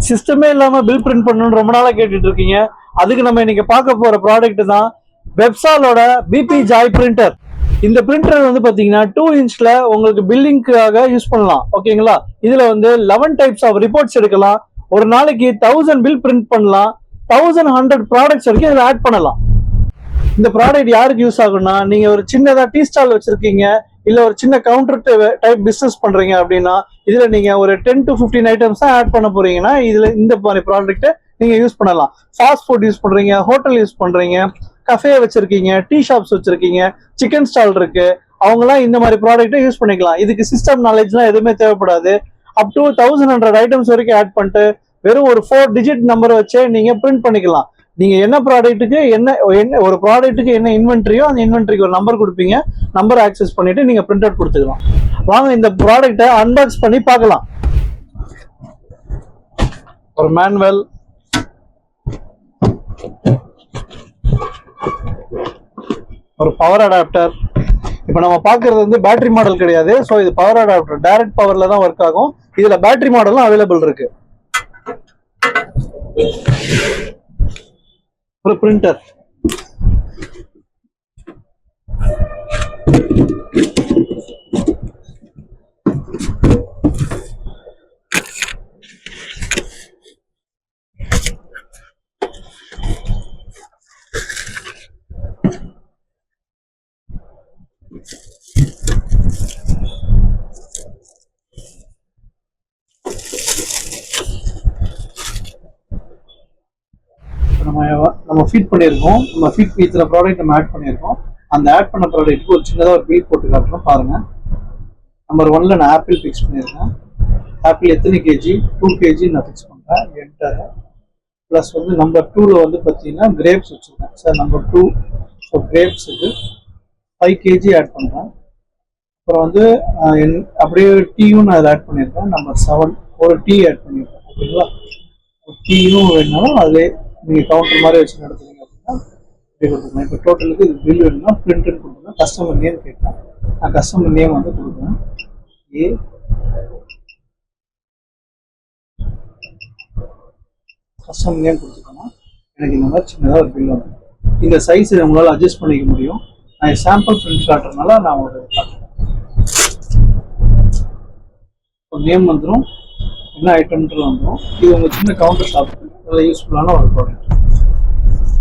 சிஸ்டமே இல்லாம bill print பண்ணணும்னு ரொம்ப நாளா கேட்டுட்டு இருக்கீங்க. அதுக்கு நம்ம இன்னைக்கு பார்க்க போற ப்ராடக்ட் தான் வெப்சாலோட பிபி ஜாய் பிரிண்டர். இந்த பிரிண்டர் வந்து பாத்தீங்கன்னா 2 இன்ச்ல உங்களுக்கு பில்லிங்காக யூஸ் பண்ணலாம். ஓகேங்களா? இதுல வந்து 11 டைப்ஸ் ஆஃப் ரிப்போர்ட்ஸ் எடுக்கலாம். ஒரு நாளைக்கு 1000 பில் பிரிண்ட் பண்ணலாம். 1100 ப்ராடக்ட்ஸ் வரைக்கும் இதுல ஆட் பண்ணலாம். இந்த ப்ராடக்ட் யாருக்கு யூஸ் ஆகும்னா, நீங்க ஒரு சின்னதா டீ ஸ்டால் வச்சிருக்கீங்க, இல்ல ஒரு சின்ன கவுண்டர் டைப் பிசினஸ் பண்றீங்க அப்படின்னா, இதுல நீங்க ஒரு 10 to 15 ஐட்டம்ஸ் தான் ஆட் பண்ண போறீங்கன்னா இதுல இந்த மாதிரி ப்ராடக்ட் நீங்க யூஸ் பண்ணலாம். ஃபாஸ்ட் ஃபுட் யூஸ் பண்றீங்க, ஹோட்டல் யூஸ் பண்றீங்க, கஃபே வச்சிருக்கீங்க, டீ ஷாப்ஸ் வச்சிருக்கீங்க, சிக்கன் ஸ்டால் இருக்கு, அவங்கலாம் இந்த மாதிரி ப்ராடக்ட்டை யூஸ் பண்ணிக்கலாம். இதுக்கு சிஸ்டம் நாலேஜ்லாம் எதுவுமே தேவைப்படாது. அப் டு 1100 ஐட்டம்ஸ் வரைக்கும் ஆட் பண்ணிட்டு வெறும் ஒரு 4 டிஜிட் நம்பர் வச்சே நீங்க பிரிண்ட் பண்ணிக்கலாம். நீங்க என்ன ப்ராடக்ட்டுக்கு என்ன ஒரு ப்ராடக்ட்டுக்கு என்ன இன்வென்ட்ரியோ அந்த இன்வென்ட்ரிக்கு ஒரு நம்பர் கொடுப்பீங்க. நம்பர் ஆக்சஸ் பண்ணிட்டு நீங்க பிரிண்ட் அவுட் கொடுத்துக்கலாம். வாங்க இந்த ப்ராடக்ட்டை அன்பாக்ஸ் பண்ணி பார்க்கலாம். ஒரு மேனுவல், ஒரு பவர் அடாப்டர். இப்போ நம்ம பார்க்கறது வந்து பேட்டரி மாடல் கிடையாது. ஸோ இது பவர் அடாப்டர், டைரக்ட் பவர்ல தான் ஒர்க் ஆகும். இதுல பேட்டரி மாடலும் அவைலபிள் இருக்கு. ஒரு பிரிண்டர், நம்ம ஃபீட் பண்ணியிருக்கோம். நம்ம ஃபீட் இத்தனை ப்ராடக்ட் நம்ம ஆட் பண்ணியிருக்கோம். அந்த ஆட் பண்ண ப்ராடக்ட்டுக்கு ஒரு சின்னதாக ஒரு பில் போட்டு காட்டுறோம் பாருங்க. நம்பர் 1ல நான் ஆப்பிள் ஃபிக்ஸ் பண்ணியிருக்கேன். ஆப்பிள் எத்தனை கேஜி? 2 கேஜி நான் ஃபிக்ஸ் பண்ணுறேன். என்டர். ப்ளஸ் வந்து நம்பர் 2ல வந்து பார்த்தீங்கன்னா கிரேப்ஸ் வச்சுருக்கேன். சார் நம்பர் 2, ஸோ கிரேப்ஸுக்கு 5 கேஜி ஆட் பண்ணுறேன். அப்புறம் வந்து அப்படியே டீயும் நான் அதை ஆட் பண்ணியிருக்கேன். நம்பர் 7 ஒரு டீ ஆட் பண்ணியிருக்கேன். ஓகேங்களா? டீயும் வேணுனாலும் அதிலே நீங்கள் கவுண்டர் மாதிரி வச்சு நடத்துறீங்க அப்படின்னா இப்படி கொடுத்துருங்க. இப்போ டோட்டலுக்கு இது பில் வேணும்னா பிரிண்ட்னு கொடுத்துருங்க. கஸ்டமர் நேம் கேட்குறேன். நான் கஸ்டமர் நேம் வந்து கொடுக்குறேன். கஸ்டமர் நேம் கொடுத்துட்டோம்னா எனக்கு இந்த மாதிரி சின்னதாக ஒரு பில் வந்து இந்த சைஸ் உங்களால் அட்ஜஸ்ட் பண்ணிக்க முடியும். நான் சாம்பிள் பிரிண்ட் காட்டுறதுனால நான் ஒரு காட்டுறேன். நேம் வந்துடும், என்ன ஐட்டம்ன்றது வந்துடும். இது உங்கள் சின்ன கவுண்டர் ஷாப் நல்ல யூஸ்ஃபுல்லான ஒரு ப்ராடக்ட்.